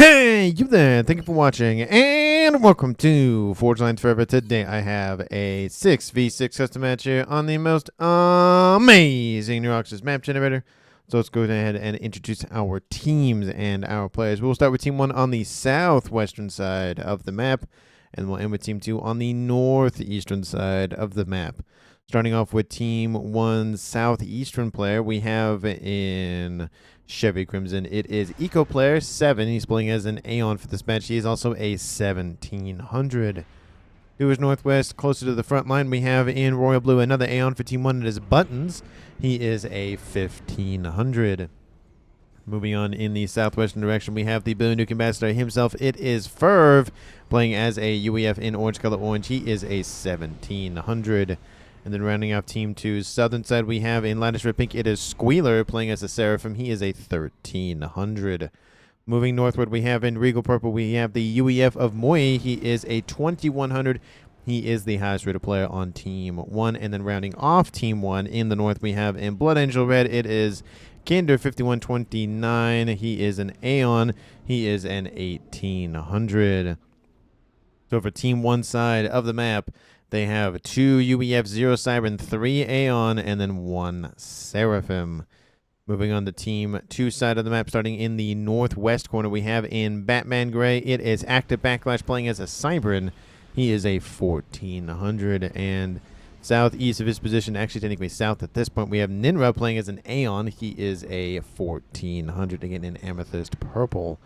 Hey, you there. Thank you for watching, and welcome to Forge Lines Forever. Today I have a 6v6 custom match here on the most amazing New Roxas map generator. So let's go ahead and introduce our teams and our players. We'll start with Team 1 on the southwestern side of the map, and we'll end with Team 2 on the northeastern side of the map. Starting off with Team 1's southeastern player, we have in Chevy Crimson, it is Eco Player 7. He's playing as an Aeon for this match. He is also a 1700. To his northwest, closer to the front line, we have in Royal Blue another Aeon for Team 1. It is Buttons. He is a 1500. Moving on in the southwestern direction, we have the Blue Nuke Ambassador himself. It is Firv, playing as a UEF in Orange Color Orange. He is a 1700. And then rounding off Team 2's southern side, we have in Lattice Red Pink, it is Squeeler playing as a Seraphim. He is a 1300. Moving northward, we have in Regal Purple, we have the UEF of Moi. He is a 2100. He is the highest rated player on Team 1. And then rounding off Team 1 in the north, we have in Blood Angel Red, it is Kinder 5129. He is an Aeon. He is an 1800. So for Team 1 side of the map, they have 2 UEF, 0 Siren, 3 Aeon, and then 1 Seraphim. Moving on to Team 2 side of the map, starting in the northwest corner, we have in Batman Gray, it is ActiveBacklash playing as a Cybran. He is a 1400. And southeast of his position, actually technically south at this point, we have Ninrai playing as an Aeon. He is a 1400, again in Amethyst Purple.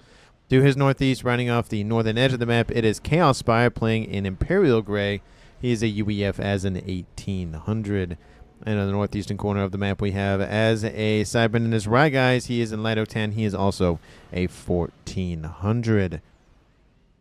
To his northeast, rounding off the northern edge of the map, it is chaospyr playing in Imperial Gray. He is a UEF as an 1800. And on the northeastern corner of the map, we have as a Cybran and as RyGuys. He is in Light 10. He is also a 1400.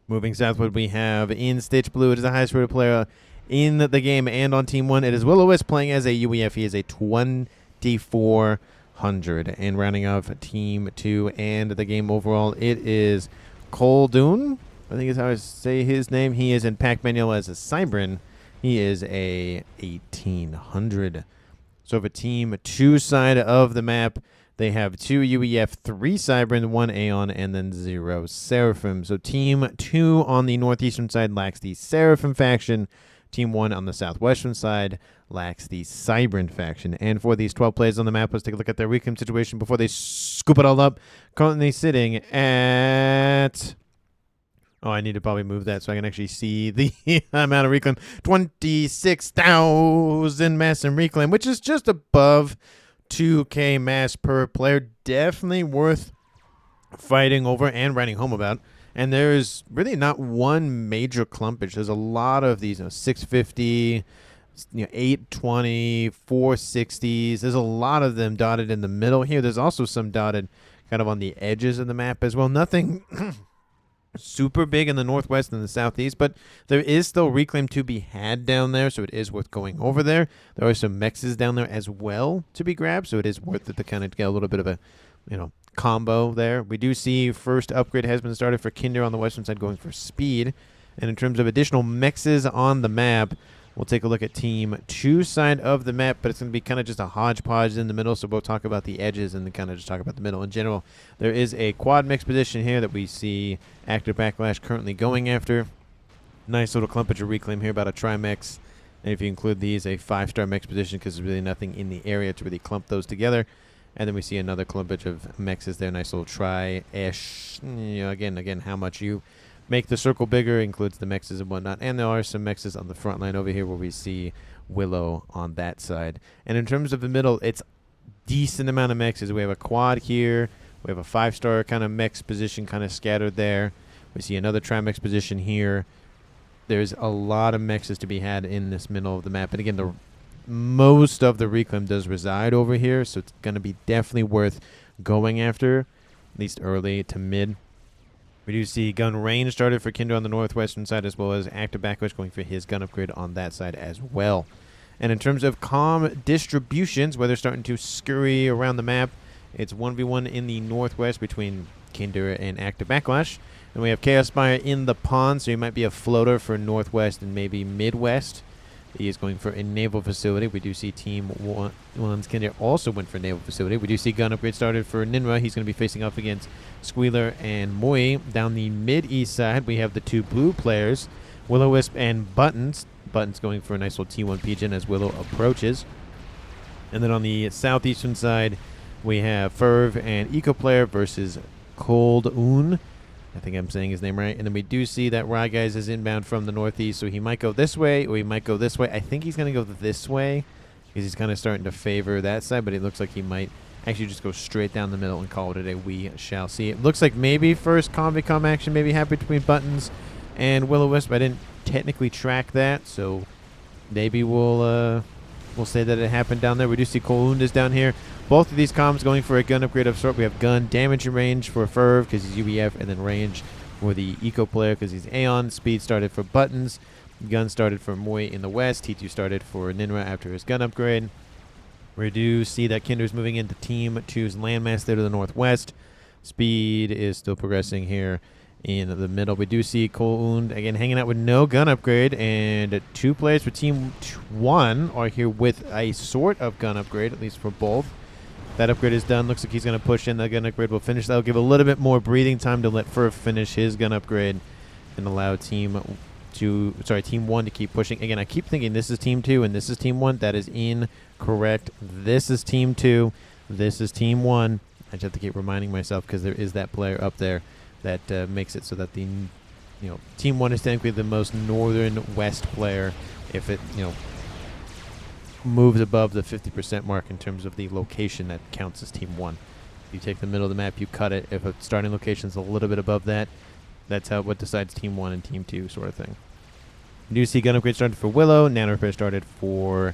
Moving southward, we have in Stitch Blue. It is the highest rated player in the game and on Team 1. It is WilloWisppsi playing as a UEF. He is a 2400. And rounding off Team 2 and the game overall, it is Coldoon, I think is how I say his name. He is in Pack Manual as a Cybran. He is a 1800. So for Team 2 side of the map, they have 2 UEF, 3 Cybran, 1 Aeon, and then 0 Seraphim. So Team 2 on the northeastern side lacks the Seraphim faction. Team 1 on the southwestern side lacks the Cybran faction. And for these 12 players on the map, let's take a look at their reclaim situation before they scoop it all up. Currently sitting at... Oh, I need to probably move that so I can actually see the amount of reclaim. 26,000 mass in reclaim, which is just above 2K mass per player. Definitely worth fighting over and writing home about. And there's really not one major clumpage. There's a lot of these 650, 820, 460s. There's a lot of them dotted in the middle here. There's also some dotted kind of on the edges of the map as well. Nothing... super big in the northwest and the southeast, but there is still reclaim to be had down there, so it is worth going over there. There are some mexes down there as well to be grabbed, so it is worth it to kind of get a little bit of a combo there. We do see first upgrade has been started for Kinder on the western side, going for speed. And in terms of additional mexes on the map, we'll take a look at Team 2 side of the map, but it's going to be kind of just a hodgepodge in the middle, so we'll talk about the edges and then kind of just talk about the middle in general. There is a quad mix position here that we see ActiveBacklash currently going after. Nice little clumpage of reclaim here, about a tri-mix. And if you include these, a 5-star mix position, because there's really nothing in the area to really clump those together. And then we see another clumpage of mexes there, nice little tri-ish. Again, how much you... make the circle bigger includes the mexes and whatnot. And there are some mexes on the front line over here where we see Willow on that side. And in terms of the middle, it's decent amount of mexes. We have a quad here. We have a 5-star kind of mix position kind of scattered there. We see another tri-mix position here. There's a lot of mexes to be had in this middle of the map. And again, most of the reclaim does reside over here, so it's going to be definitely worth going after, at least early to mid. We do see gun range started for Kinder on the northwestern side, as well as ActiveBacklash going for his gun upgrade on that side as well. And in terms of comm distributions, where they're starting to scurry around the map, it's 1v1 in the northwest between Kinder and ActiveBacklash. And we have chaospyr in the pond, so he might be a floater for northwest and maybe midwest. He is going for a naval facility. We do see Team 1's Kinder also went for naval facility. We do see gun upgrade started for Ninrai. He's going to be facing off against Squeeler and Moi. Down the mid-east side, we have the two blue players, WilloWisp and Buttons. Buttons going for a nice little T1 Pigeon as Willow approaches. And then on the southeastern side, we have Firv and Eco Player versus Cold Un. I think I'm saying his name right. And then we do see that RyGuys is inbound from the northeast, so he might go this way or he might go this way. I think he's going to go this way because he's kind of starting to favor that side, but it looks like he might actually just go straight down the middle and call it a day. We shall see. It looks like maybe first conv action maybe happened between Buttons and WilloWisp. I didn't technically track that, so maybe we'll say that it happened down there. We do see Kolund is down here. Both of these comms going for a gun upgrade of sort. We have gun damage and range for Firv because he's UBF, and then range for the Eco Player because he's Aeon. Speed started for Buttons. Gun started for Moi in the west. T2 started for Ninra after his gun upgrade. We do see that Kinder's moving into Team 2's landmass there to the northwest. Speed is still progressing here in the middle. We do see Kolund again hanging out with no gun upgrade, and two players for Team 1 are here with a sort of gun upgrade, at least for both. That upgrade is done. Looks like he's going to push in. The gun upgrade will finish. That'll give a little bit more breathing time to let Firv finish his gun upgrade and allow Team 1 to keep pushing. Again, I keep thinking this is Team 2 and this is Team 1. That is incorrect. This is Team 2. This is Team 1. I just have to keep reminding myself because there is that player up there that makes it so that the Team 1 is technically the most northern west player if it moves above the 50% mark in terms of the location that counts as Team 1. You take the middle of the map, you cut it. If a starting location is a little bit above that, that's what decides Team 1 and Team 2 sort of thing. You do see gun upgrade started for Willow. Nano repair started for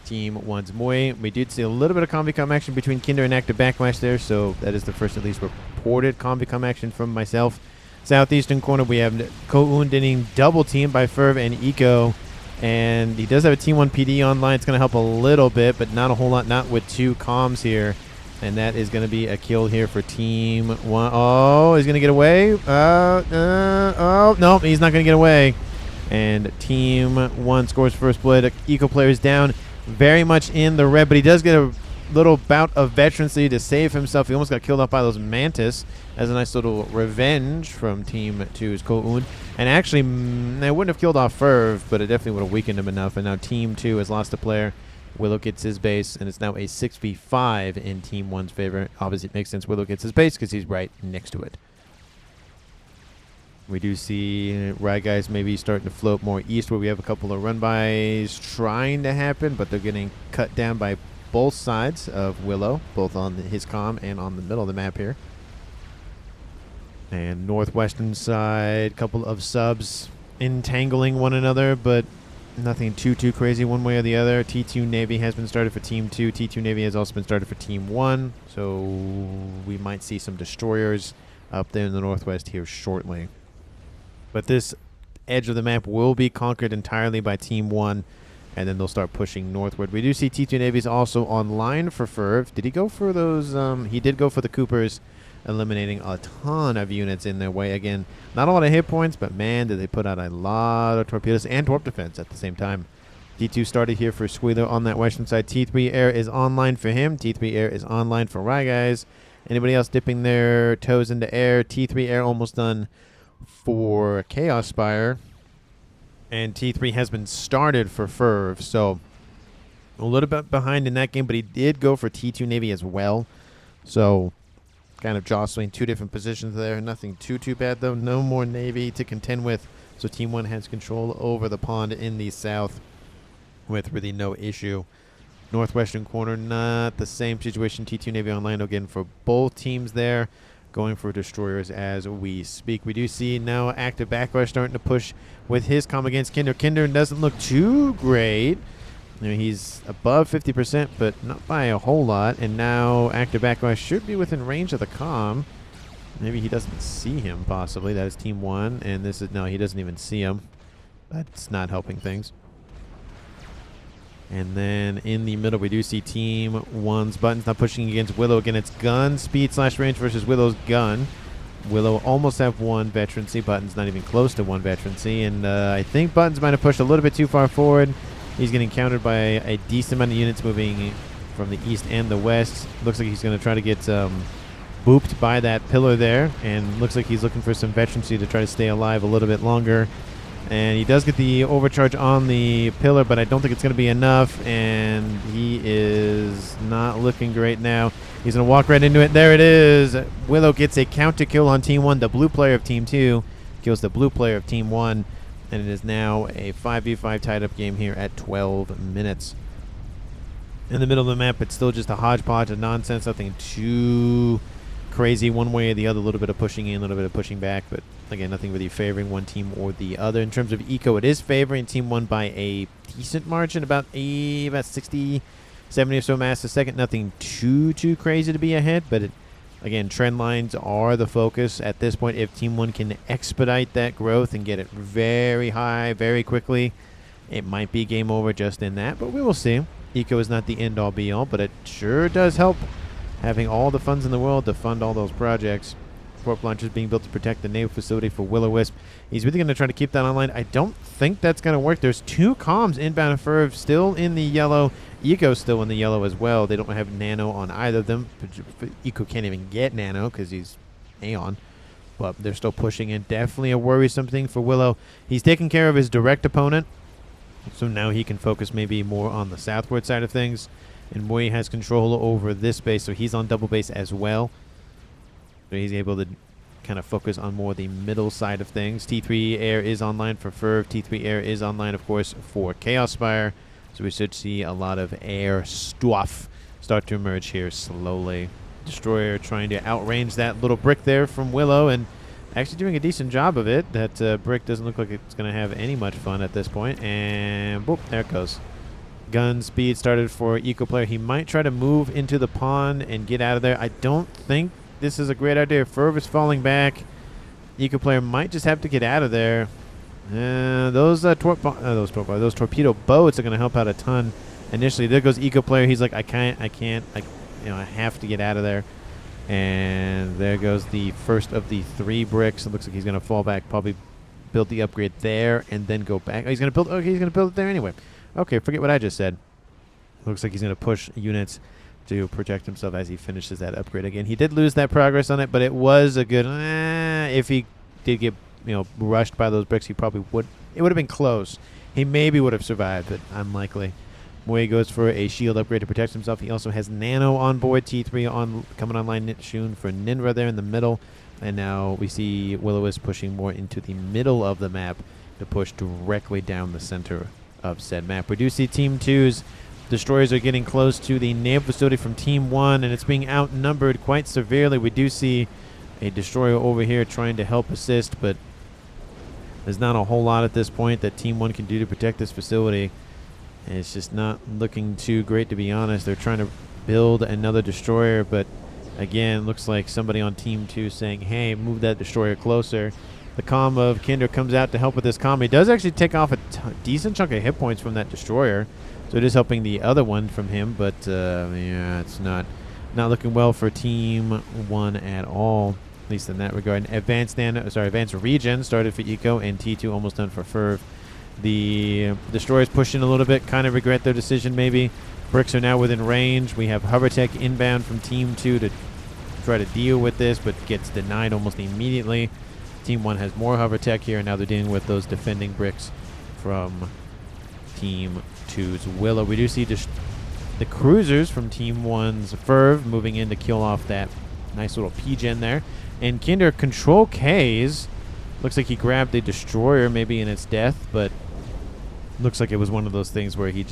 Team 1's Moi. We did see a little bit of Convicom action between Kinder and ActiveBacklash there, so that is the first at least reported Convicom action from myself. Southeastern corner, we have Koun getting double teamed by Firv and Eco. And he does have a Team 1 PD online. It's going to help a little bit, but not a whole lot. Not with two comms here. And that is going to be a kill here for Team 1. Oh, he's going to get away. Oh, no, he's not going to get away. And Team 1 scores first blood. Eco Player is down very much in the red, but he does get a little bout of veterancy to save himself. He almost got killed off by those Mantis as a nice little revenge from Team 2's Koun. And actually, they wouldn't have killed off Firv, but it definitely would have weakened him enough. And now Team 2 has lost a player. Willow gets his base, and it's now a 6v5 in Team 1's favor. Obviously, it makes sense Willow gets his base because he's right next to it. We do see RyGuys maybe starting to float more east, where we have a couple of run-bys trying to happen, but they're getting cut down by both sides of Willow, both on his comm and on the middle of the map here. And northwestern side, couple of subs entangling one another, but nothing too crazy one way or the other. T2 Navy has been started for Team 2. T2 Navy has also been started for Team 1. So we might see some destroyers up there in the northwest here shortly. But this edge of the map will be conquered entirely by Team 1, and then they'll start pushing northward. We do see T2 Navy's also online for Firv. Did he go for those? He did go for the Coopers, eliminating a ton of units in their way. Again, not a lot of hit points, but man, did they put out a lot of torpedoes and torp defense at the same time. T2 started here for Squeeler on that western side. T3 Air is online for him. T3 Air is online for RyGuys. Anybody else dipping their toes into air? T3 Air almost done for chaospyr. And T3 has been started for Firv. So a little bit behind in that game, but he did go for T2 Navy as well. So kind of jostling two different positions there. Nothing too bad, though. No more Navy to contend with. So Team 1 has control over the pond in the south with really no issue. Northwestern corner, not the same situation. T2 Navy online again for both teams there. Going for destroyers as we speak. We do see now ActiveBacklash starting to push with his comm against Kinder. Kinder doesn't look too great. He's above 50%, but not by a whole lot. And now ActiveBacklash should be within range of the comm. Maybe he doesn't see him, possibly. That is Team 1. And this is, no, he doesn't even see him. That's not helping things. And then in the middle, we do see Team 1's Buttons now pushing against Willow. Again, it's gun, speed / range versus Willow's gun. Willow almost have 1 veterancy. Buttons not even close to 1 veterancy. And I think Buttons might have pushed a little bit too far forward. He's getting countered by a decent amount of units moving from the east and the west. Looks like he's going to try to get booped by that pillar there, and looks like he's looking for some veterancy to try to stay alive a little bit longer. And he does get the overcharge on the pillar, but I don't think it's going to be enough, and he is not looking great now. He's going to walk right into it. There it is. Willow gets a counter kill on Team 1. The blue player of Team 2 kills the blue player of Team 1, and it is now a 5v5 tied-up game here at 12 minutes. In the middle of the map, it's still just a hodgepodge of nonsense, nothing too crazy one way or the other. A little bit of pushing in, a little bit of pushing back, but again, nothing really favoring one team or the other. In terms of eco, it is favoring Team 1 by a decent margin, about 60, 70 or so mass a second. Nothing too crazy to be ahead, but again, trend lines are the focus at this point. If Team 1 can expedite that growth and get it very high very quickly, it might be game over just in that, but we will see. Eco is not the end-all be-all, but it sure does help having all the funds in the world to fund all those projects. Torp launchers being built to protect the naval facility for WilloWisp. He's really going to try to keep that online. I don't think that's going to work. There's 2 comms inbound. Firv still in the yellow. Eco still in the yellow as well. They don't have nano on either of them. Eco can't even get nano because he's Aeon. But they're still pushing in. Definitely a worrisome thing for Willow. He's taking care of his direct opponent, so now he can focus maybe more on the southward side of things. And Moy has control over this base, so he's on double base as well. So he's able to kind of focus on more the middle side of things. T3 air is online for Firv. T3 air is online, of course, for chaospyr. So we should see a lot of air stuff start to emerge here slowly. Destroyer trying to outrange that little brick there from Willow, and actually doing a decent job of it. That brick doesn't look like it's going to have any much fun at this point. And boop, there it goes. Gun speed started for Eco player. He might try to move into the pond and get out of there. I don't think this is a great idea. Firv is falling back. Eco player might just have to get out of there. Those torpedo boats are going to help out a ton. Initially, there goes Eco player. He's like, I have to get out of there. And there goes the first of the 3 bricks. It looks like he's going to fall back, probably build the upgrade there, and then go back. Oh, he's going to build. Okay, he's going to build it there anyway. Okay, forget what I just said. Looks like he's going to push units to protect himself as he finishes that upgrade again. He did lose that progress on it, but it was a good. If he did get rushed by those bricks, he probably would. It would have been close. He maybe would have survived, but unlikely. Moy goes for a shield upgrade to protect himself. He also has nano on board. T3 coming online. Shun for Ninrai there in the middle, and now we see WilloWisp pushing more into the middle of the map to push directly down the center of said map. We do see Team 2's destroyers are getting close to the naval facility from Team 1, and it's being outnumbered quite severely. We do see a destroyer over here trying to help assist, but there's not a whole lot at this point that Team 1 can do to protect this facility. And it's just not looking too great, to be honest. They're trying to build another destroyer, but again, looks like somebody on Team 2 saying, hey, move that destroyer closer. The comm of Kinder comes out to help with this comm. He does actually take off a decent chunk of hit points from that destroyer, so it is helping the other one from him. But yeah, it's not looking well for Team 1 at all, at least in that regard. Advanced regen started for Eco, and T2 almost done for Firv. The destroyers pushing a little bit, kind of regret their decision maybe. Bricks are now within range. We have hover tech inbound from Team 2 to try to deal with this, but gets denied almost immediately. Team 1 has more hover tech here, and now they're dealing with those defending bricks from Team 2's Willow. We do see the cruisers from Team 1's Firv moving in to kill off that nice little P-gen there. And Kinder control K's. Looks like he grabbed the destroyer maybe in its death, but looks like it was one of those things where he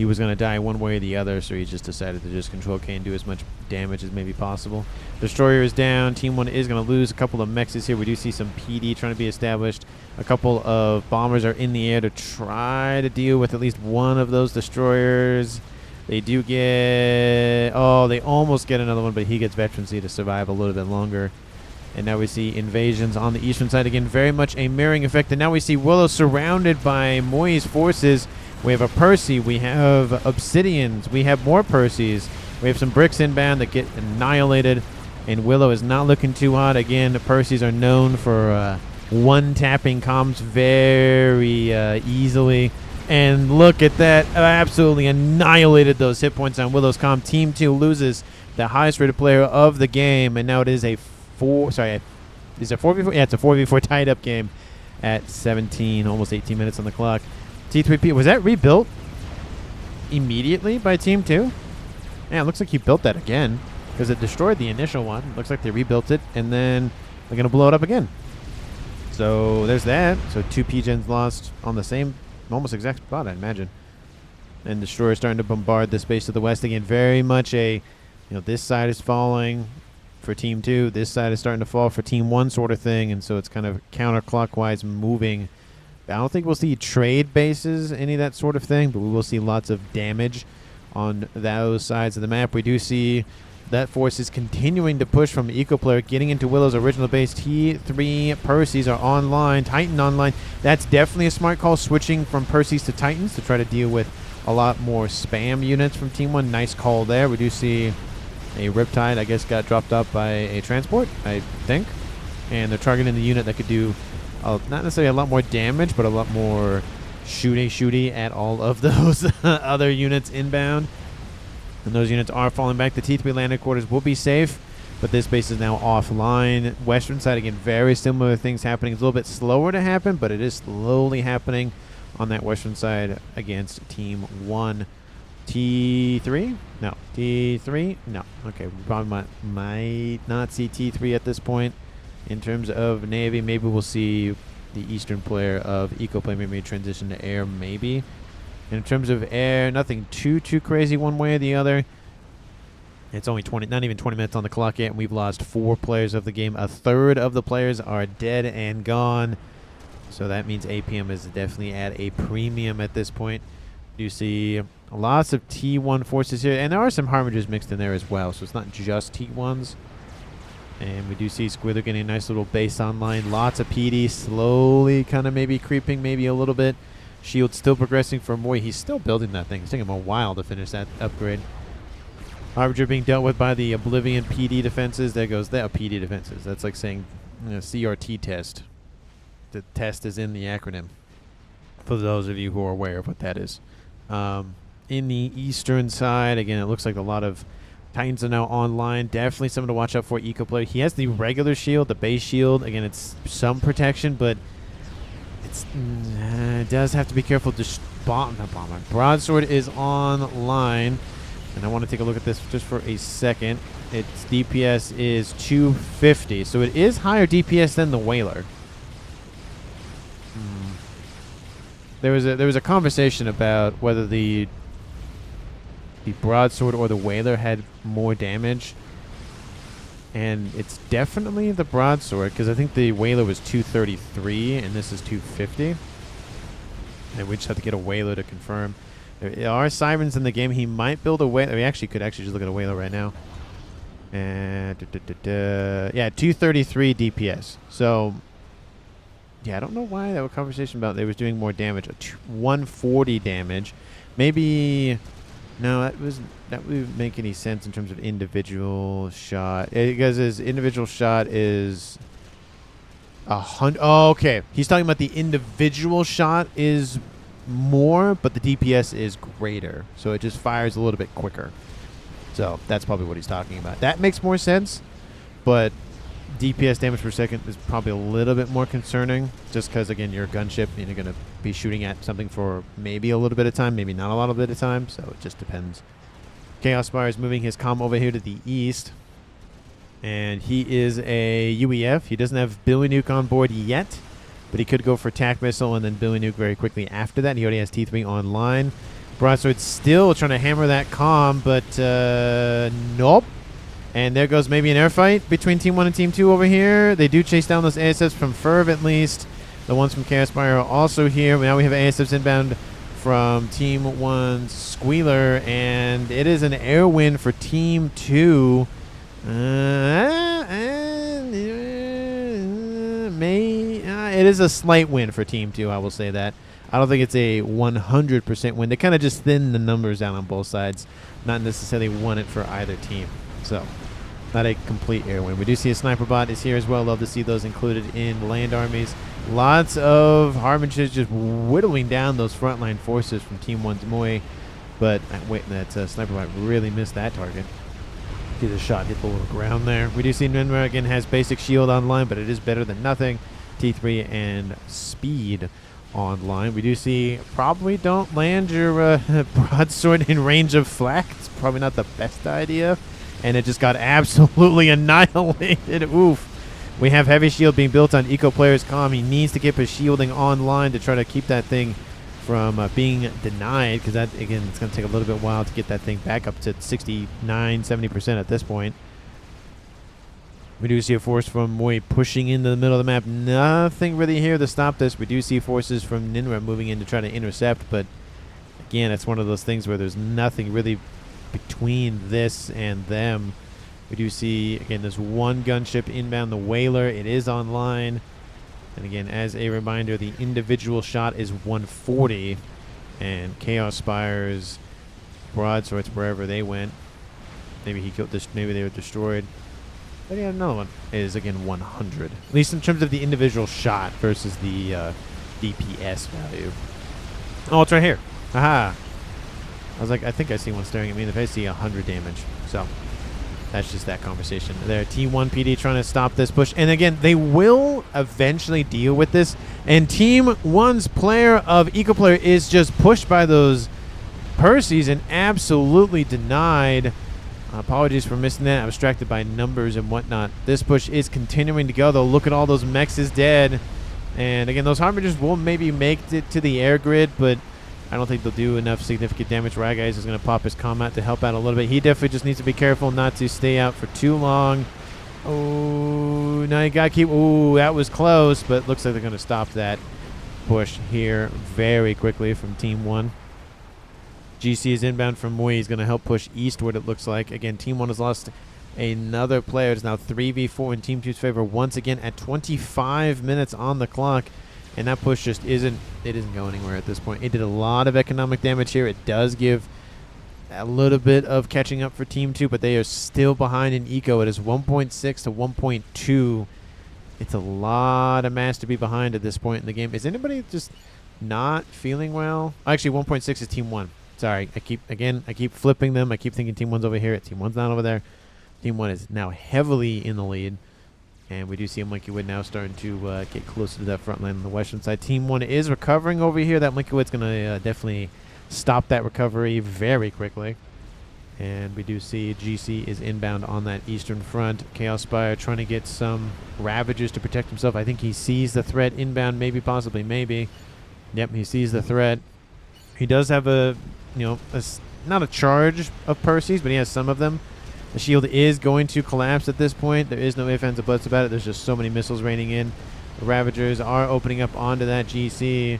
was going to die one way or the other, so he just decided to just control K and do as much damage as maybe possible. Destroyer is down. Team 1 is going to lose a couple of mexes here. We do see some PD trying to be established. A couple of bombers are in the air to try to deal with at least one of those destroyers. They do get... Oh, they almost get another one, but he gets veterancy to survive a little bit longer. And now we see invasions on the eastern side again. Very much a mirroring effect. And now we see Willow surrounded by Moy's forces. We have a Percy. We have Obsidians. We have more Percys. We have some bricks inbound that get annihilated. And Willow is not looking too hot. Again, the Percys are known for one-tapping comms very easily. And look at that. Absolutely annihilated those hit points on Willow's comm. Team 2 loses the highest rated player of the game. And now it is a 4v4? Yeah, it's a 4v4 tied up game at 17, almost 18 minutes on the clock. T3P, was that rebuilt immediately by Team 2? Yeah, it looks like he built that again because it destroyed the initial one. Looks like they rebuilt it, and then they're going to blow it up again. So there's that. So 2 P-gens lost on the same, almost exact spot, I imagine. And Destroyer starting to bombard the space to the west again. Very much a, this side is falling for Team 2. This side is starting to fall for Team 1 sort of thing. And so it's kind of counterclockwise moving. I don't think we'll see trade bases, any of that sort of thing, but we will see lots of damage on those sides of the map. We do see that force is continuing to push from EcoPlayer, getting into Willow's original base. T3 Percys are online, Titan online. That's definitely a smart call, switching from Percys to Titans to try to deal with a lot more spam units from Team 1. Nice call there. We do see a Riptide, I guess, got dropped up by a transport, I think. And they're targeting the unit that could do not necessarily a lot more damage, but a lot more shooty at all of those other units inbound. And those units are falling back. The T3 landed quarters will be safe, but this base is now offline. Western side, again, very similar things happening. It's a little bit slower to happen, but it is slowly happening on that western side against Team 1. T3? No. T3? No. Okay, we probably might not see T3 at this point. In terms of Navy, maybe we'll see the eastern player of EcoPlay maybe transition to air, maybe. In terms of air, nothing too crazy one way or the other. It's only not even 20 minutes on the clock yet, and we've lost 4 players of the game. A third of the players are dead and gone. So that means APM is definitely at a premium at this point. You see lots of T1 forces here, and there are some Harbingers mixed in there as well, so it's not just T1s. And we do see Squeeler getting a nice little base online. Lots of PD slowly kind of maybe creeping maybe a little bit. Shield still progressing for Moy. He's still building that thing. It's taking him a while to finish that upgrade. Harbinger being dealt with by the Oblivion PD defenses. There goes that PD defenses. That's like saying CRT test. The test is in the acronym. For those of you who are aware of what that is. In the eastern side, again, it looks like a lot of Titans are now online. Definitely something to watch out for. EcoPlayer. He has the regular shield, the base shield. Again, it's some protection, but it does have to be careful. Broadsword is online, and I want to take a look at this just for a second. Its DPS is 250, so it is higher DPS than the Whaler. There was a conversation about whether the broadsword or the Whaler had more damage, and it's definitely the broadsword, because I think the Whaler was 233 and this is 250, and we just have to get a Whaler to confirm. There are sirens in the game. He might build a Whaler. We actually could just look at a Whaler right now. And yeah, 233 DPS. So yeah, I don't know why that was a conversation about they was doing more damage. 140 damage, maybe. No, that would make any sense in terms of individual shot. Because his individual shot is 100. Oh, okay. He's talking about the individual shot is more, but the DPS is greater, so it just fires a little bit quicker. So that's probably what he's talking about. That makes more sense, but DPS damage per second is probably a little bit more concerning, just because, again, you're a gunship and you're going to be shooting at something for maybe a little bit of time, maybe not a lot of bit of time, so it just depends. chaospyr is moving his comm over here to the east, and he is a UEF. He doesn't have Billy Nuke on board yet, but he could go for attack missile and then Billy Nuke very quickly after that. He already has T3 online. Broadsword still trying to hammer that comm, but nope. And there goes maybe an air fight between Team 1 and Team 2 over here. They do chase down those ASFs from Firv at least. The ones from chaospyr are also here. Now we have ASFs inbound from Team 1's Squeeler, and it is an air win for Team 2. It is a slight win for Team 2, I will say that. I don't think it's a 100% win. They kind of just thin the numbers down on both sides, not necessarily won it for either team. So not a complete air win. We do see a sniper bot is here as well. Love to see those included in land armies. Lots of Harbingers just whittling down those frontline forces from Team 1's Moy. But wait, that sniper bot really missed that target. See the shot hit the little ground there. We do see Ninrai again has basic shield online, but it is better than nothing. T3 and speed online. We do see probably don't land your broadsword in range of flak. It's probably not the best idea. And it just got absolutely annihilated. Oof. We have heavy shield being built on Eco Player's comm. He needs to keep his shielding online to try to keep that thing from being denied, because that, again, it's going to take a little bit while to get that thing back up to 69, 70% at this point. We do see a force from Moy pushing into the middle of the map. Nothing really here to stop this. We do see forces from Ninrai moving in to try to intercept, but again, it's one of those things where there's nothing really between this and them. We do see, again, this one gunship inbound, the Whaler. It is online. And again, as a reminder, the individual shot is 140. And chaospyr's broadswords, wherever they went. Maybe he killed this. Maybe they were destroyed. But yeah, another one is, again, 100. At least in terms of the individual shot versus the DPS value. Oh, it's right here. Aha. I was like, I think I see one staring at me in the face. I see 100 damage. So that's just that conversation there. T1 PD trying to stop this push. And again, they will eventually deal with this. And Team 1's player of Eco Player is just pushed by those Percys and absolutely denied. Apologies for missing that. I was distracted by numbers and whatnot. This push is continuing to go, though. Look at all those mechs is dead. And again, those Harbingers will maybe make it to the air grid, but I don't think they'll do enough significant damage. RyGuys is going to pop his comm out to help out a little bit. He definitely just needs to be careful not to stay out for too long. Oh, now you got to keep... Ooh, that was close, but looks like they're going to stop that push here very quickly from Team 1. GC is inbound from Moy. He's going to help push eastward, it looks like. Again, Team 1 has lost another player. It's now 3v4 in Team 2's favor once again at 25 minutes on the clock. And that push just isn't going anywhere at this point. It did a lot of economic damage here. It does give a little bit of catching up for Team 2, but they are still behind in eco. It is 1.6 to 1.2. It's a lot of mass to be behind at this point in the game. Is anybody just not feeling well? Actually, 1.6 is Team 1. Sorry, I keep flipping them. I keep thinking Team 1's over here. Team 1's not over there. Team 1 is now heavily in the lead. And we do see a Monkey Wood now starting to get closer to that front line on the western side. Team 1 is recovering over here. That Monkey Wood's going to definitely stop that recovery very quickly. And we do see GC is inbound on that eastern front. chaospyr trying to get some Ravagers to protect himself. I think he sees the threat inbound, maybe, possibly, maybe. Yep, he sees the threat. He does have a, not a charge of Percys, but he has some of them. The shield is going to collapse at this point. There is no ifs, ands, or buts about it. There's just so many missiles raining in. The Ravagers are opening up onto that GC.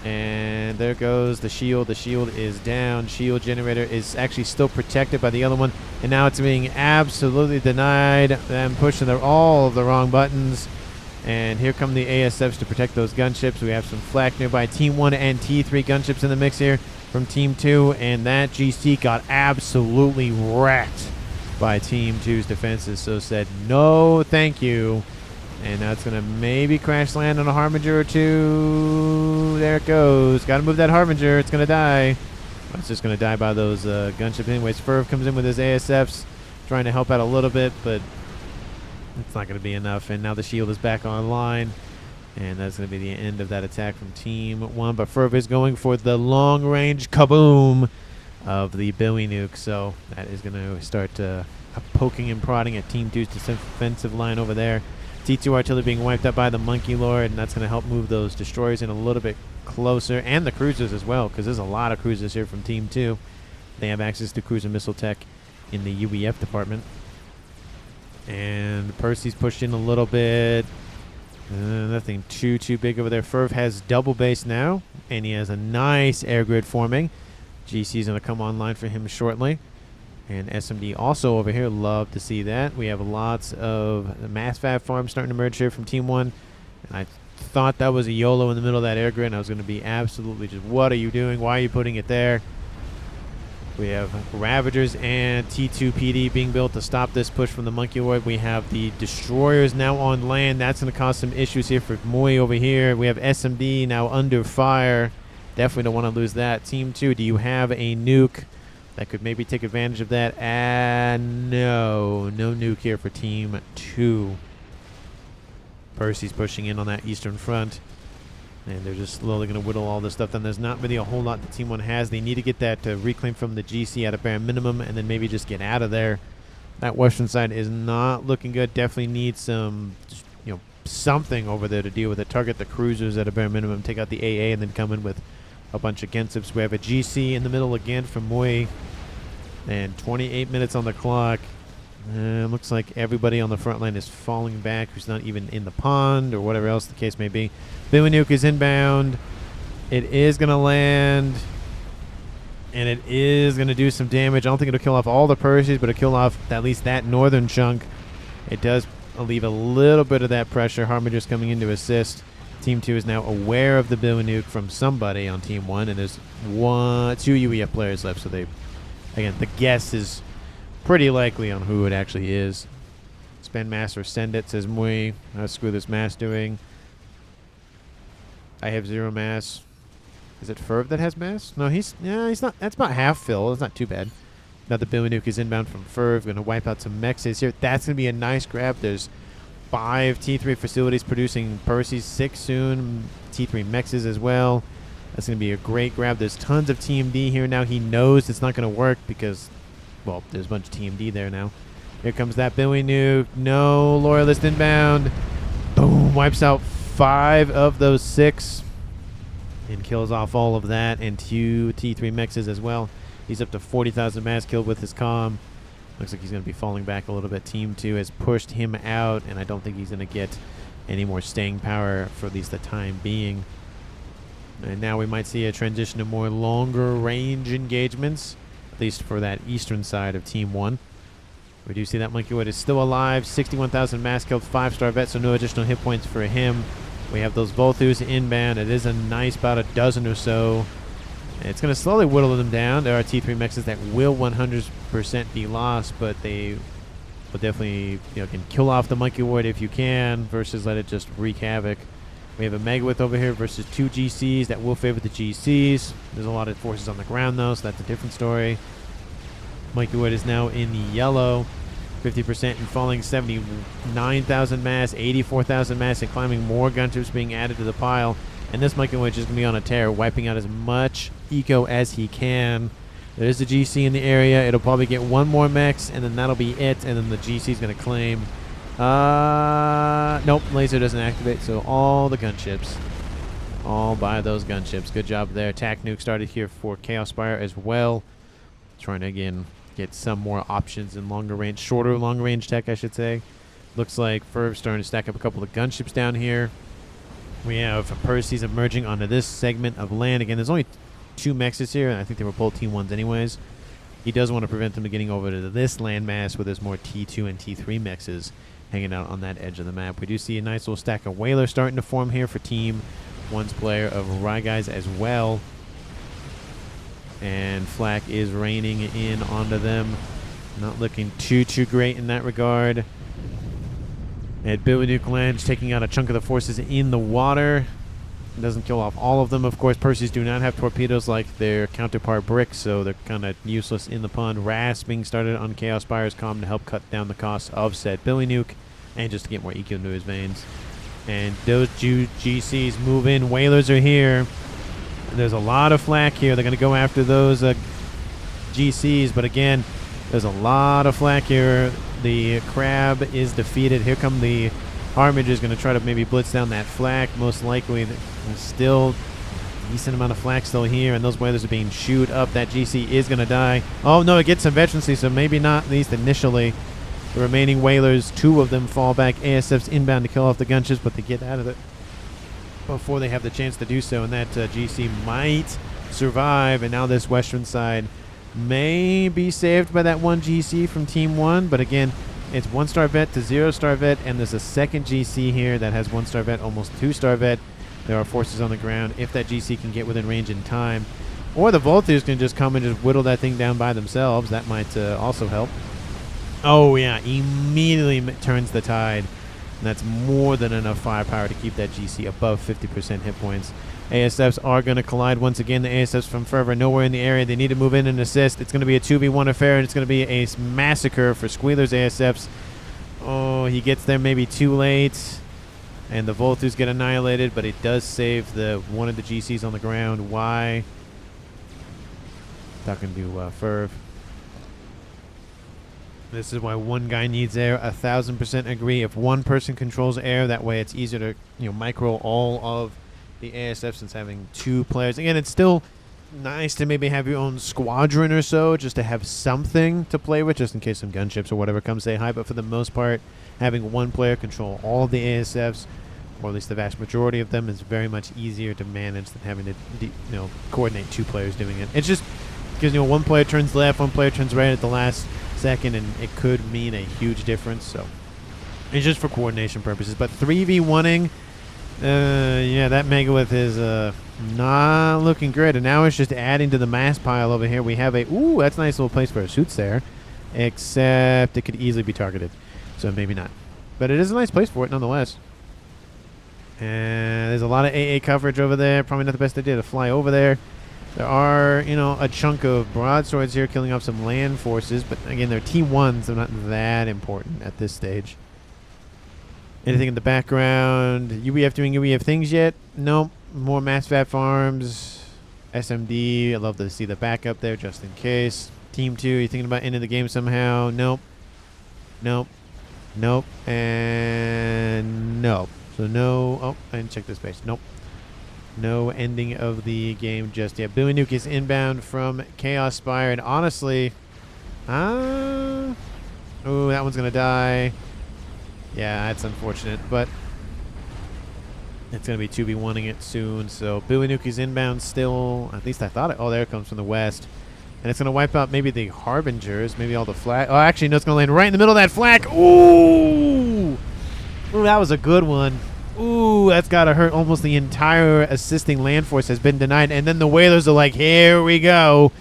And there goes the shield. The shield is down. Shield generator is actually still protected by the other one. And now it's being absolutely denied. Them pushing all of the wrong buttons. And here come the ASFs to protect those gunships. We have some flak nearby. Team 1 and T3 gunships in the mix here from Team 2. And that GC got absolutely wrecked by Team 2's defenses. So said, no, thank you. And now it's going to maybe crash land on a Harbinger or two. There it goes. Got to move that Harbinger. It's going to die. It's just going to die by those gunships anyways. Firv comes in with his ASFs, trying to help out a little bit, but it's not going to be enough. And now the shield is back online. And that's going to be the end of that attack from Team 1. But Firv is going for the long-range kaboom of the Billy Nuke. So that is going to start poking and prodding at Team 2's defensive line over there. T2 artillery being wiped out by the Monkey Lord, and that's going to help move those destroyers in a little bit closer, and the cruisers as well, because there's a lot of cruisers here from Team 2. They have access to cruiser missile tech in the UEF department. And Percy's pushed in a little bit. Nothing too big over there. Firv has double base now, and he has a nice air grid forming. GC is going to come online for him shortly. And SMD also over here. Love to see that. We have lots of mass FAF farms starting to emerge here from Team 1. And I thought that was a YOLO in the middle of that air grid. And I was going to be absolutely just, what are you doing? Why are you putting it there? We have Ravagers and T2 PD being built to stop this push from the Monkey Lord. We have the Destroyers now on land. That's going to cause some issues here for Moy over here. We have SMD now under fire. Definitely don't want to lose that. Team 2, do you have a nuke that could maybe take advantage of that? No. No nuke here for Team 2. Percy's pushing in on that eastern front. And they're just slowly going to whittle all this stuff down. There's not really a whole lot that Team 1 has. They need to get that reclaim from the GC at a bare minimum and then maybe just get out of there. That western side is not looking good. Definitely needs some, something over there to deal with it. Target the cruisers at a bare minimum. Take out the AA and then come in with a bunch of Gensips. We have a GC in the middle again from Moy. And 28 minutes on the clock. Looks like everybody on the front line is falling back who's not even in the pond or whatever else the case may be. Nuke is inbound. It is going to land. And it is going to do some damage. I don't think it'll kill off all the Perseus, but it'll kill off at least that northern chunk. It does alleviate a little bit of that pressure. Harbinger coming in to assist. Team 2 is now aware of the Nuke from somebody on Team 1. And there's 2 UEF players left. So they, again, the guess is pretty likely on who it actually is. Spend mass or send it, says Mui. Screw this mass doing. I have 0 mass. Is it Firv that has mass? No, he's not. That's about half fill. It's not too bad. Now the Nuke is inbound from Firv. Going to wipe out some mexes here. That's going to be a nice grab. There's 5 T3 facilities producing Percy's, 6 soon. T3 mexes as well. That's going to be a great grab. There's tons of TMD here now. He knows it's not going to work because, well, there's a bunch of TMD there now. Here comes that Nuke. No Loyalist inbound. Boom. Wipes out 5 of those 6 and kills off all of that and 2 T3 mexes as well. He's up to 40,000 mass killed with his comm. Looks like he's going to be falling back a little bit. Team 2 has pushed him out, and I don't think he's going to get any more staying power for at least the time being. And now we might see a transition to more longer range engagements, at least for that eastern side of Team 1. We do see that Monkey Wood is still alive. 61,000 mass killed, 5-star vet, so no additional hit points for him. We have those Volthus inbound. It is a nice about a dozen or so. It's going to slowly whittle them down. There are T3 mexes that will 100% be lost, but they will definitely can kill off the Monkey Ward if you can versus let it just wreak havoc. We have a Megawith over here versus 2 GCs that will favor the GCs. There's a lot of forces on the ground though, so that's a different story. Monkey Ward is now in the yellow. 50% and falling, 79,000 mass, 84,000 mass, and climbing more gunships being added to the pile. And this Monkey Witch is going to be on a tear, wiping out as much eco as he can. There's a GC in the area. It'll probably get 1 more mex, and then that'll be it. And then the GC is going to claim. Nope, laser doesn't activate, so all the gunships. All by those gunships. Good job there. Attack nuke started here for chaospyr as well. Trying to, again, get some more options in longer range, shorter long range tech, I should say. Looks like Firv's starting to stack up a couple of gunships down here. We have Percy's emerging onto this segment of land. Again, there's only 2 mexes here, and I think they were both Team 1s anyways. He does want to prevent them from getting over to this landmass where there's more T2 and T3 mexes hanging out on that edge of the map. We do see a nice little stack of whalers starting to form here for Team 1's player of RyGuys as well. And flak is raining in onto them. Not looking too great in that regard. And Nuke lands, taking out a chunk of the forces in the water. It doesn't kill off all of them. Of course, Perseus do not have torpedoes like their counterpart bricks, so they're kind of useless in the pond. RAS being started on chaospyr's comm to help cut down the cost of said Nuke, and just to get more EQ into his veins. And those GCs move in. Whalers are here. There's a lot of flak here. They're going to go after those GCs, but again, there's a lot of flak here. The crab is defeated. Here come the Harbingers, going to try to maybe blitz down that flak. Most likely, there's still a decent amount of flak still here, and those whalers are being shooed up. That GC is going to die. Oh, no, it gets some veterancy, so maybe not, at least initially. The remaining whalers, 2 of them fall back. ASF's inbound to kill off the gunships, but they get out of it before they have the chance to do so, and that GC might survive. And now this western side may be saved by that 1 GC from Team 1, but again, it's 1-star vet to 0-star vet, and there's a second GC here that has 1-star vet, almost 2-star vet. There are forces on the ground. If that GC can get within range in time, Or the Voltus can just come and just whittle that thing down by themselves. That might also help. Oh, yeah. Immediately turns the tide. And that's more than enough firepower to keep that GC above 50% hit points. ASFs are going to collide once again. The ASFs from Firv are nowhere in the area. They need to move in and assist. It's going to be a 2v1 affair, and it's going to be a massacre for Squeeler's ASFs. Oh, he gets there maybe too late. And the Voltus get annihilated, but it does save one of the GCs on the ground. Why? Talking to Firv. This is why one guy needs air. 1000% agree. If one person controls air, that way it's easier to micro all of the ASF since having two players. Again, it's still nice to maybe have your own squadron or so, just to have something to play with, just in case some gunships or whatever come say hi. But for the most part, having one player control all of the ASFs, or at least the vast majority of them, is very much easier to manage than having to coordinate two players doing it. It's just because one player turns left, one player turns right at the last second, and it could mean a huge difference. So it's just for coordination purposes. But 3v1ing, yeah, that Megalith is not looking good. And now it's just adding to the mass pile over here. We have ooh, that's a nice little place for our suits there. Except it could easily be targeted. So maybe not. But it is a nice place for it nonetheless. And there's a lot of AA coverage over there. Probably not the best idea to fly over there. There are, a chunk of broadswords here killing off some land forces. But again, they're T1s. They're not that important at this stage. Anything in the background? UEF doing UEF things yet? Nope. More mass FAF farms. SMD. I'd love to see the backup there just in case. Team 2, you thinking about ending the game somehow? Nope. Nope. Nope. And nope. So no. Oh, I didn't check this space. Nope. No ending of the game just yet. Billy Nuke is inbound from chaospyr. And honestly, oh, that one's going to die. Yeah, that's unfortunate, but it's going to be 2v1ing it soon. So Billy Nuke is inbound still. At least I thought it. Oh, there it comes from the west. And it's going to wipe out maybe the Harbingers, maybe all the flag. Oh, actually, no, it's going to land right in the middle of that flag. Ooh! Ooh, that was a good one. Ooh, that's got to hurt. Almost the entire assisting land force has been denied. And then the Whalers are like, here we go.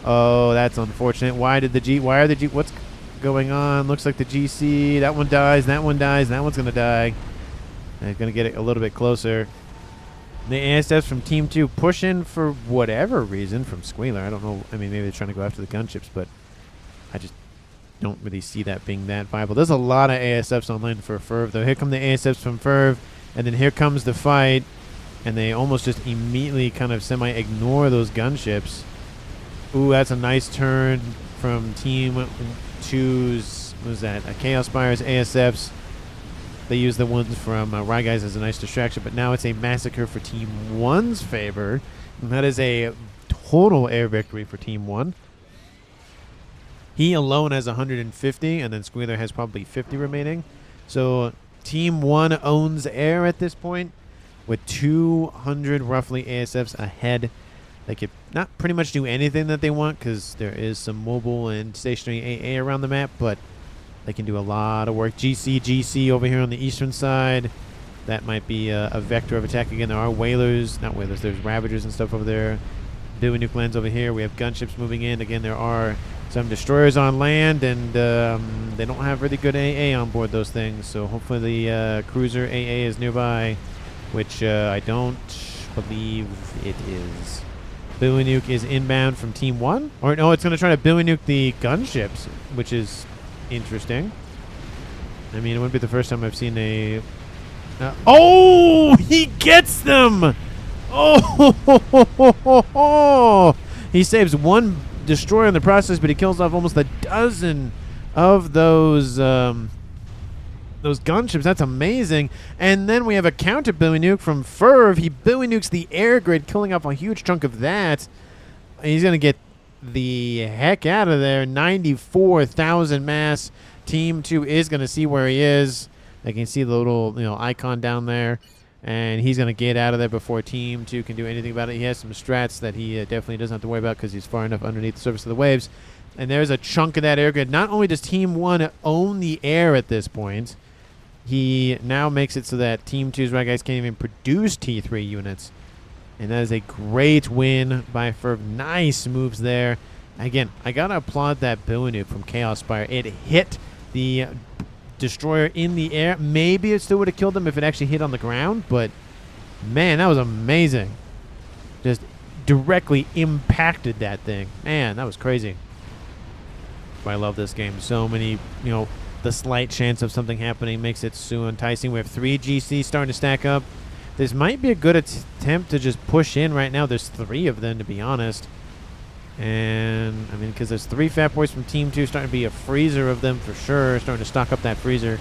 Oh, that's unfortunate. Why are the what's going on? Looks like the GC. That one dies. That one dies. That one's going to die. They're going to get it a little bit closer. The ASFs from Team 2 pushing for whatever reason from Squeeler. I don't know. I mean, maybe they're trying to go after the gunships, but I just don't really see that being that viable. There's a lot of ASFs on land for Firv, though. Here come the ASFs from Firv, and then here comes the fight, and they almost just immediately kind of semi-ignore those gunships. Ooh, that's a nice turn from Team 2's, what was that? chaospyr's ASFs. They use the ones from RyGuys as a nice distraction, but now it's a massacre for Team 1's favor. And that is a total air victory for Team 1. He alone has 150, and then Squeeler has probably 50 remaining. So Team 1 owns air at this point with 200 roughly ASFs ahead. They could not pretty much do anything that they want because there is some mobile and stationary AA around the map, but they can do a lot of work. GC over here on the eastern side. That might be a vector of attack. Again, there are Whalers. Not Whalers. There's Ravagers and stuff over there. Billy Nuke lands over here. We have gunships moving in. Again, there are some destroyers on land, and they don't have really good AA on board those things. So hopefully the cruiser AA is nearby, which I don't believe it is. Billy Nuke is inbound from Team 1. Or no, it's going to try to Billy Nuke the gunships, which is interesting. I mean, it wouldn't be the first time I've seen a... oh! He gets them! Oh! He saves one destroyer in the process, but he kills off almost a dozen of those gunships. That's amazing. And then we have a counter Billy Nuke from Firv. He Billy Nukes the air grid, killing off a huge chunk of that. He's going to get the heck out of there. 94,000 mass. Team 2 is going to see where he is. I can see the little icon down there. And he's going to get out of there before Team 2 can do anything about it. He has some strats that he definitely doesn't have to worry about because he's far enough underneath the surface of the waves. And there's a chunk of that air grid. Not only does Team 1 own the air at this point, he now makes it so that Team 2's RyGuys can't even produce T3 units. And that is a great win by Firv. Nice moves there. Again, I got to applaud that Nuke from chaospyr. It hit the destroyer in the air. Maybe it still would have killed him if it actually hit on the ground, but man, that was amazing. Just directly impacted that thing. Man, that was crazy. I love this game. So many, the slight chance of something happening makes it so enticing. We have 3 GCs starting to stack up. This might be a good attempt to just push in right now. There's 3 of them, to be honest. And, I mean, because there's 3 Fat Boys from Team 2, starting to be a freezer of them for sure. Starting to stock up that freezer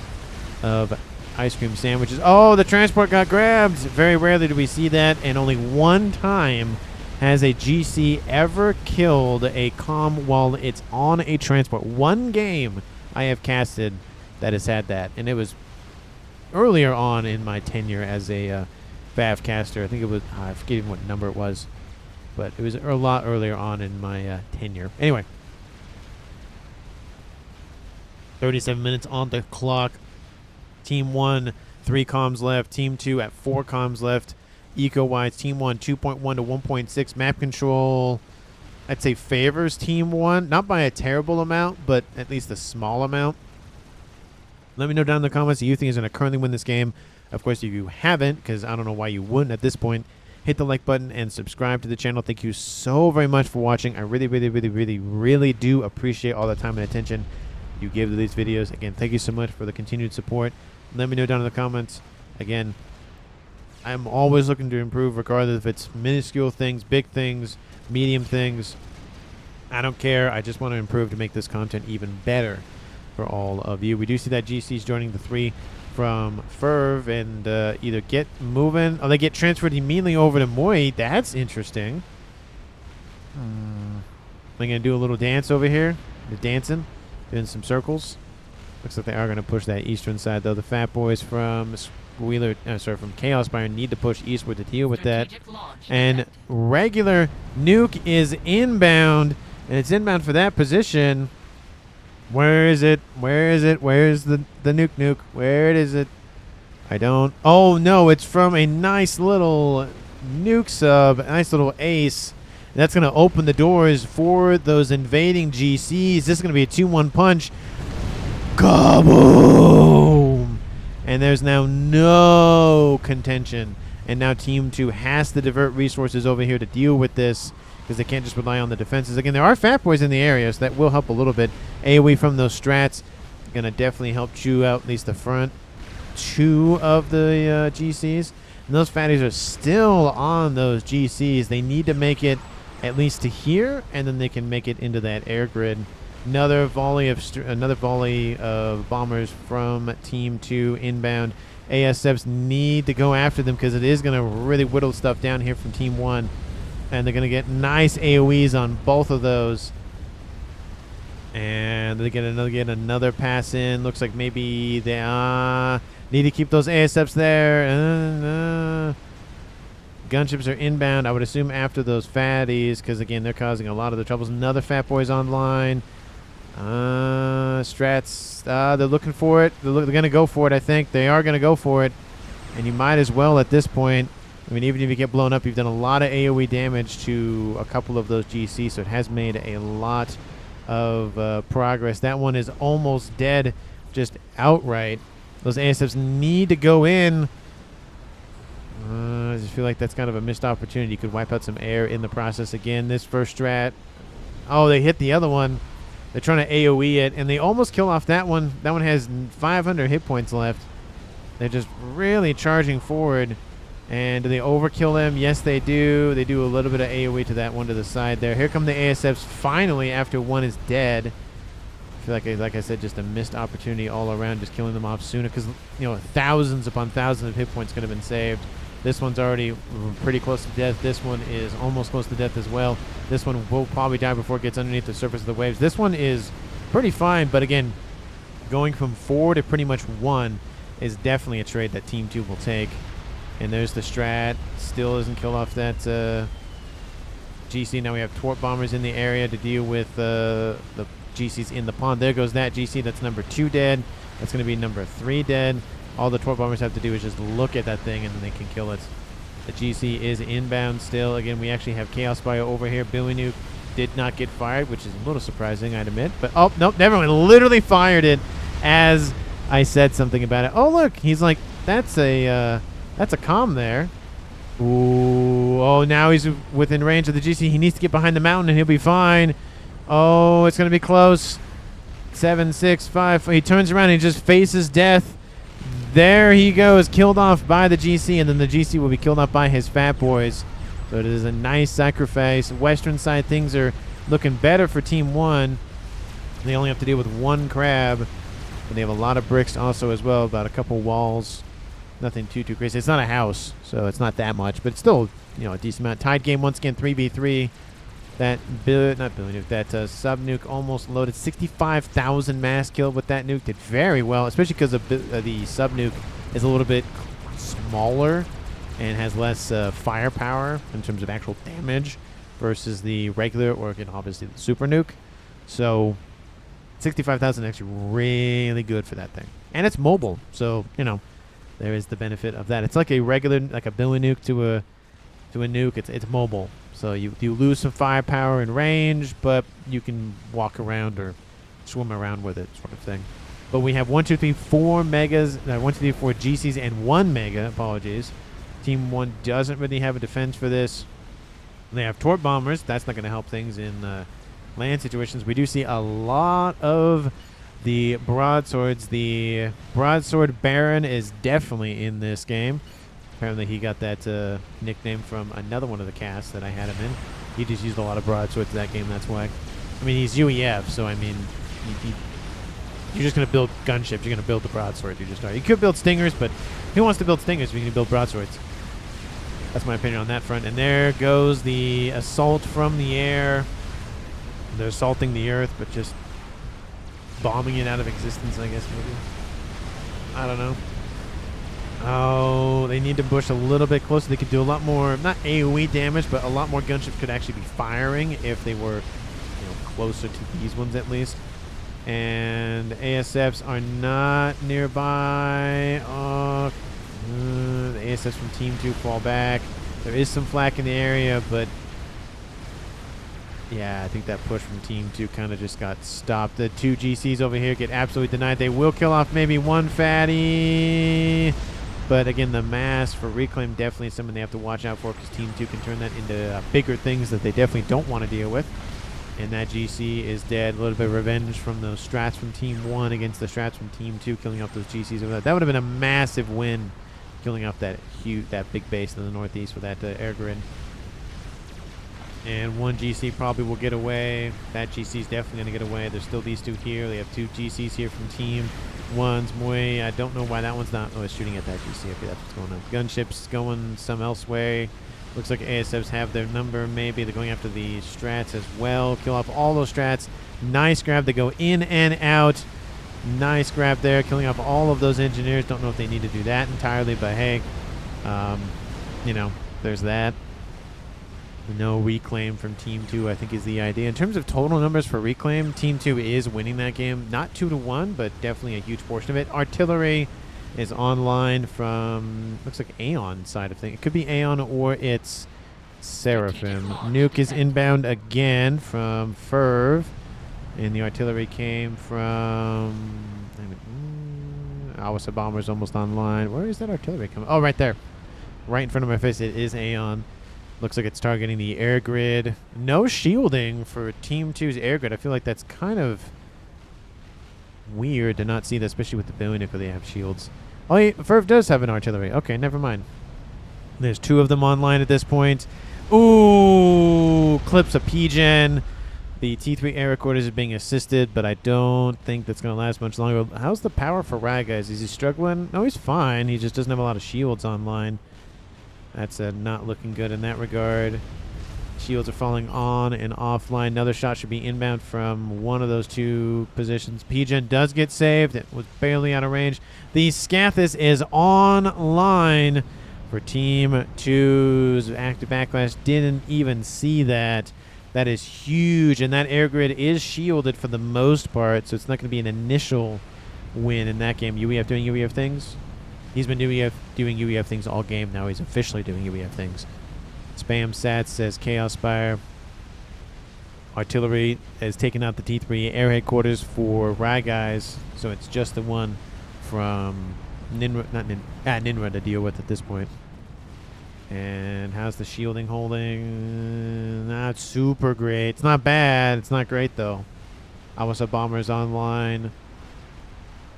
of ice cream sandwiches. Oh, the transport got grabbed. Very rarely do we see that. And only one time has a GC ever killed a comm while it's on a transport. One game I have casted that has had that. And it was earlier on in my tenure as a FAF caster. I think it was, I forget even what number it was. But it was a lot earlier on in my tenure. Anyway. 37 minutes on the clock. Team 1, 3 comms left. Team 2 at 4 comms left. Eco-wise, Team 1, 2.1 to 1.6. Map control, I'd say favors Team 1. Not by a terrible amount, but at least a small amount. Let me know down in the comments who you think is going to currently win this game. Of course, if you haven't, because I don't know why you wouldn't at this point, hit the like button and subscribe to the channel. Thank you so very much for watching. I really do appreciate all the time and attention you give to these videos. Again, thank you so much for the continued support. Let me know down in the comments. Again, I'm always looking to improve, regardless if it's minuscule things, big things, medium things. I don't care. I just want to improve to make this content even better for all of you. We do see that GC's joining the 3 from Firv and either get moving or they get transferred immediately over to Moy. That's interesting. I'm going to do a little dance over here. They're dancing, doing some circles. Looks like they are going to push that eastern side, though. The Fat Boys from Squeeler, from chaospyr need to push eastward to deal with that. And regular Nuke is inbound, and it's inbound for that position. Where is it? Where is it? Where's the Nuke? Where is it? I don't. Oh, no, it's from a nice little Nuke sub, a nice little ace. That's going to open the doors for those invading GCs. This is going to be a 2-1 punch. Kaboom! And there's now no contention. And now Team 2 has to divert resources over here to deal with this, because they can't just rely on the defenses. Again, there are Fat Boys in the area, so that will help a little bit. AoE from those strats going to definitely help chew out at least the front 2 of the GCs. And those fatties are still on those GCs. They need to make it at least to here, and then they can make it into that air grid. Another volley of bombers from Team 2 inbound. ASFs need to go after them, because it is going to really whittle stuff down here from Team 1. And they're going to get nice AoEs on both of those. And they get another pass in. Looks like maybe they need to keep those ASFs there. Gunships are inbound, I would assume, after those fatties, because, again, they're causing a lot of the troubles. Another Fat Boys online. Strats, they're looking for it. They're going to go for it, I think. They are going to go for it. And you might as well at this point. I mean, even if you get blown up, you've done a lot of AoE damage to a couple of those GCs, so it has made a lot of progress. That one is almost dead, just outright. Those ASFs need to go in. I just feel like that's kind of a missed opportunity. You could wipe out some air in the process again. This first strat. Oh, they hit the other one. They're trying to AoE it, and they almost kill off that one. That one has 500 hit points left. They're just really charging forward. And do they overkill them? Yes, they do. They do a little bit of AoE to that one to the side there. Here come the ASFs finally after one is dead. I feel like I said, just a missed opportunity all around, just killing them off sooner, because, thousands upon thousands of hit points could have been saved. This one's already pretty close to death. This one is almost close to death as well. This one will probably die before it gets underneath the surface of the waves. This one is pretty fine, but again, going from 4 to pretty much 1 is definitely a trade that Team 2 will take. And there's the strat. Still doesn't kill off that GC. Now we have Twart bombers in the area to deal with the GCs in the pond. There goes that GC. That's number 2 dead. That's going to be number 3 dead. All the Twart bombers have to do is just look at that thing, and then they can kill it. The GC is inbound still. Again, we actually have chaospyr over here. Nuke did not get fired, which is a little surprising, I'd admit. But, oh, nope, never mind. Literally fired it as I said something about it. Oh, look, he's like, that's a comm there. Ooh, oh, now he's within range of the GC. He needs to get behind the mountain, and he'll be fine. Oh, it's going to be close. 7, 6, 5. He turns around and he just faces death. There he goes, killed off by the GC, and then the GC will be killed off by his fat boys. So it is a nice sacrifice. Western side, things are looking better for Team 1. They only have to deal with 1 crab, but they have a lot of bricks also as well, about a couple walls. Nothing too crazy. It's not a house, so it's not that much, but it's still, you know, a decent amount. Tied game once again, 3v3. That sub nuke almost loaded. 65,000 mass kill with that nuke. Did very well, especially because the sub nuke is a little bit smaller and has less firepower in terms of actual damage versus the regular, or again, obviously the super nuke. So 65,000 actually really good for that thing, and it's mobile. So you know, there is the benefit of that. It's like a regular, like a billion nuke to a nuke. It's mobile. So you lose some firepower and range, but you can walk around or swim around with it, sort of thing. But we have 1, 2, 3, 4 megas, 1, 2, 3, 4 GCs, and 1 mega. Apologies. Team 1 doesn't really have a defense for this. They have torp bombers. That's not going to help things in land situations. We do see a lot of the broadswords. The broadsword baron is definitely in this game. Apparently he got that nickname from another one of the casts that I had him in. He just used a lot of broadswords that game, that's why. I mean, he's UEF, so I mean, you're just going to build gunships. You're going to build the broadswords. You just are. You could build stingers, but who wants to build stingers if you can build broadswords? That's my opinion on that front. And there goes the assault from the air. They're assaulting the earth, but just bombing it out of existence, I guess, maybe. I don't know. Oh, they need to push a little bit closer. They could do a lot more, not AoE damage, but a lot more gunships could actually be firing if they were, you know, closer to these ones at least. And ASFs are not nearby. The ASFs from Team 2 fall back. There is some flak in the area, but yeah, I think that push from Team 2 kind of just got stopped. The 2 GCs over here get absolutely denied. They will kill off maybe 1 fatty. But again, the mass for reclaim definitely is something they have to watch out for, because Team 2 can turn that into bigger things that they definitely don't want to deal with. And that GC is dead. A little bit of revenge from those strats from Team 1 against the strats from Team 2, killing off those GCs over there. That would have been a massive win, killing off that big base in the northeast with that air grid. And 1 GC probably will get away. That GC is definitely going to get away. There's still these 2 here. They have 2 GCs here from Team 1's Mui. I don't know why that one's not. Oh, it's shooting at that GC. Okay, that's what's going on. Gunships going some elsewhere. Looks like ASFs have their number. Maybe they're going after the strats as well. Kill off all those strats. Nice grab. They go in and out. Nice grab there. Killing off all of those engineers. Don't know if they need to do that entirely, but hey, you know, there's that. No reclaim from Team 2, I think, is the idea. In terms of total numbers for reclaim, Team 2 is winning that game. Not 2-1, but definitely a huge portion of it. Artillery is online from, looks like Aeon side of things. It could be Aeon or it's Seraphim. Nuke is inbound again from Firv. And the artillery came from Awasa Bomber's almost online. Where is that artillery coming? Oh, right there. Right in front of my face. It is Aeon. Looks like it's targeting the air grid. No shielding for Team 2's air grid. I feel like that's kind of weird to not see that, especially with the Billionaire, they have shields. Oh, yeah, Firv does have an artillery. Okay, never mind. There's 2 of them online at this point. Ooh, clips a P-Gen. The T3 air recorders are being assisted, but I don't think that's going to last much longer. How's the power for RyGuys? Is he struggling? No, he's fine. He just doesn't have a lot of shields online. That's not looking good in that regard. Shields are falling on and offline. Another shot should be inbound from one of those 2 positions. P-Gen does get saved. It was barely out of range. The Scathis is online for Team 2's ActiveBacklash. Didn't even see that. That is huge. And that air grid is shielded for the most part, so it's not going to be an initial win in that game. UEF doing UEF things. He's been doing UEF things all game. Now he's officially doing UEF things. Spam Sats says chaospyr. Artillery has taken out the T3 air headquarters for RyGuys, so it's just the one from Ninrai to deal with at this point. And how's the shielding holding? Not super great. It's not bad. It's not great though. Awasa Bomber's online.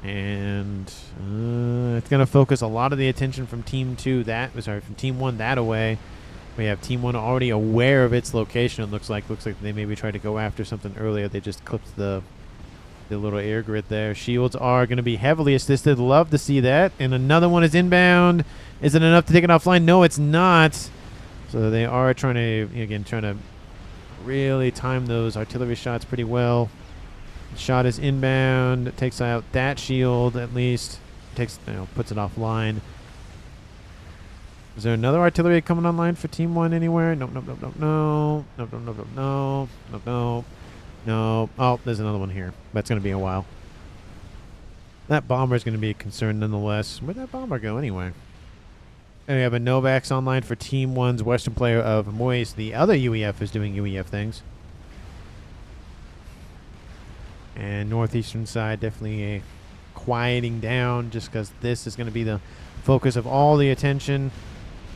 And it's going to focus a lot of the attention from Team 2 from Team 1 that away. We have Team 1 already aware of its location. It looks like they maybe tried to go after something earlier. They just clipped the little air grid there. Shields are going to be heavily assisted. Love to see that. And another one is inbound. Is it enough to take it offline? No, it's not. So they are trying to really time those artillery shots pretty well. Shot is inbound. Takes out that shield at least. Puts it offline. Is there another artillery coming online for Team 1 anywhere? No. Oh, there's another one here. That's going to be a while. That bomber is going to be a concern nonetheless. Where'd that bomber go anyway? And we have a Novax online for Team 1's Western player of Moist. The other UEF is doing UEF things. And northeastern side definitely a quieting down just because this is going to be the focus of all the attention.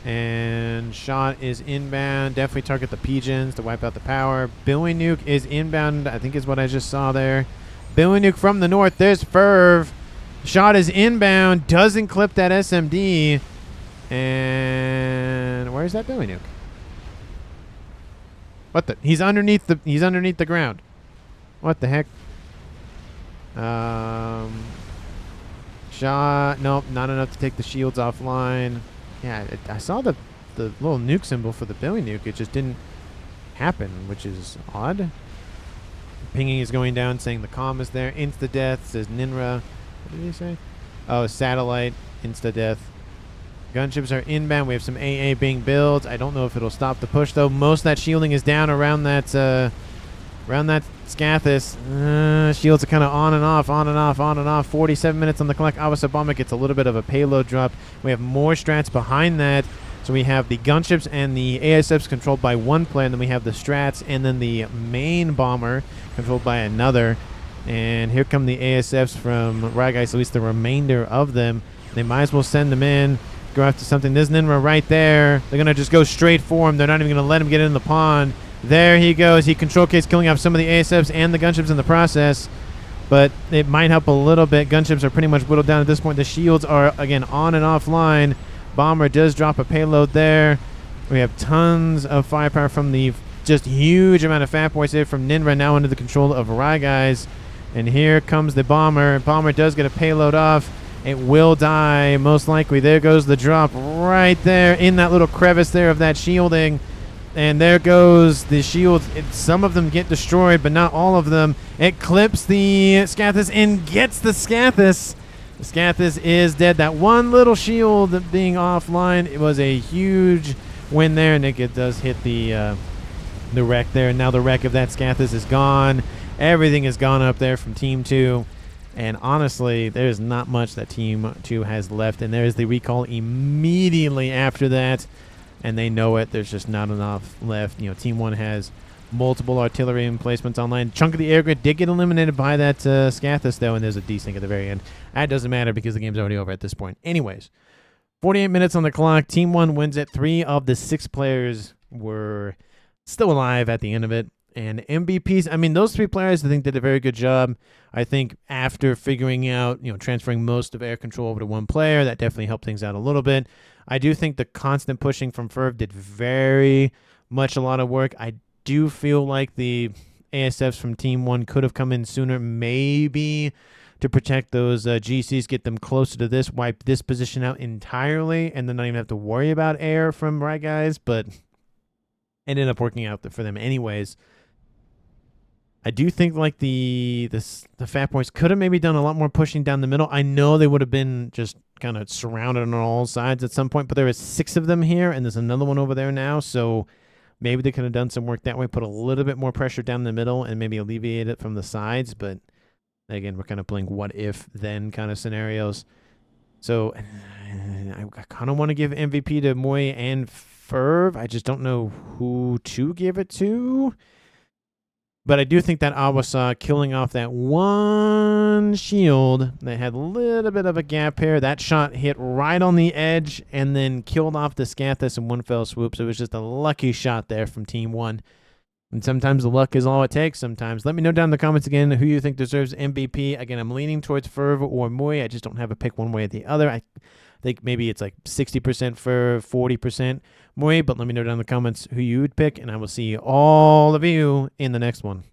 And shot is inbound. Definitely target the pigeons to wipe out the power. Billy Nuke is inbound, I think is what I just saw there. Billy Nuke from the north. There's Firv. Shot is inbound. Doesn't clip that SMD. And where's that Billy Nuke? What the? He's underneath the ground. What the heck? Shot. Nope, not enough to take the shields offline. Yeah, I saw the little nuke symbol for the Billy Nuke. It just didn't happen, which is odd. Pinging is going down, saying the comm is there. Insta-death, says Ninrai. What did he say? Oh, satellite, insta-death. Gunships are inbound. We have some AA being built. I don't know if it'll stop the push, though. Most of that shielding is down around that Scathis. Shields are kind of on and off. 47 minutes on the clock. Awasa Bomber gets a little bit of a payload drop. We have more strats behind that. So we have the gunships and the ASFs controlled by one player, and then we have the strats and then the main bomber controlled by another. And here come the ASFs from RyGuys, at least the remainder of them. They might as well send them in, go after something. There's Ninrai right there. They're going to just go straight for him. They're not even going to let him get in the pond. There he goes. He control case killing off some of the ASFs and the gunships in the process. But it might help a little bit. Gunships are pretty much whittled down at this point. The shields are, again, on and offline. Bomber does drop a payload there. We have tons of firepower from the just huge amount of fat boys there from Ninrai, now under the control of RyGuys. And here comes the bomber. Bomber does get a payload off. It will die, most likely. There goes the drop right there in that little crevice there of that shielding. And there goes the shields. Some of them get destroyed, but not all of them. It clips the Scathis and gets the Scathis. The Scathis is dead. That one little shield being offline, it was a huge win there. And it does hit the wreck there. And now the wreck of that Scathis is gone. Everything is gone up there from Team 2. And honestly, there's not much that Team 2 has left. And there's the recall immediately after that. And they know it. There's just not enough left. Team 1 has multiple artillery emplacements online. Chunk of the air grid did get eliminated by that Scathis, though, and there's a desync at the very end. That doesn't matter because the game's already over at this point. Anyways, 48 minutes on the clock. Team 1 wins it. 3 of the 6 players were still alive at the end of it. And MVPs, I mean, those 3 players, I think, did a very good job. I think after figuring out, transferring most of air control over to one player, that definitely helped things out a little bit. I do think the constant pushing from Firv did very much a lot of work. I do feel like the ASFs from Team 1 could have come in sooner, maybe to protect those GCs, get them closer to this, wipe this position out entirely, and then not even have to worry about air from RyGuys, but it ended up working out for them anyways. I do think like the Fat Boys could have maybe done a lot more pushing down the middle. I know they would have been just kind of surrounded on all sides at some point, but there was 6 of them here, and there's another one over there now, so maybe they could have done some work that way, put a little bit more pressure down the middle, and maybe alleviate it from the sides, but again, we're kind of playing what-if-then kind of scenarios. So I kind of want to give MVP to Moy and Firv. I just don't know who to give it to. But I do think that Awasa killing off that one shield that had a little bit of a gap here, that shot hit right on the edge and then killed off the Scathus in one fell swoop. So it was just a lucky shot there from Team 1. And sometimes the luck is all it takes sometimes. Let me know down in the comments again who you think deserves MVP. Again, I'm leaning towards Firv or Moy. I just don't have a pick one way or the other. I think maybe it's like 60% Firv, 40% Moy. But let me know down in the comments who you would pick. And I will see all of you in the next one.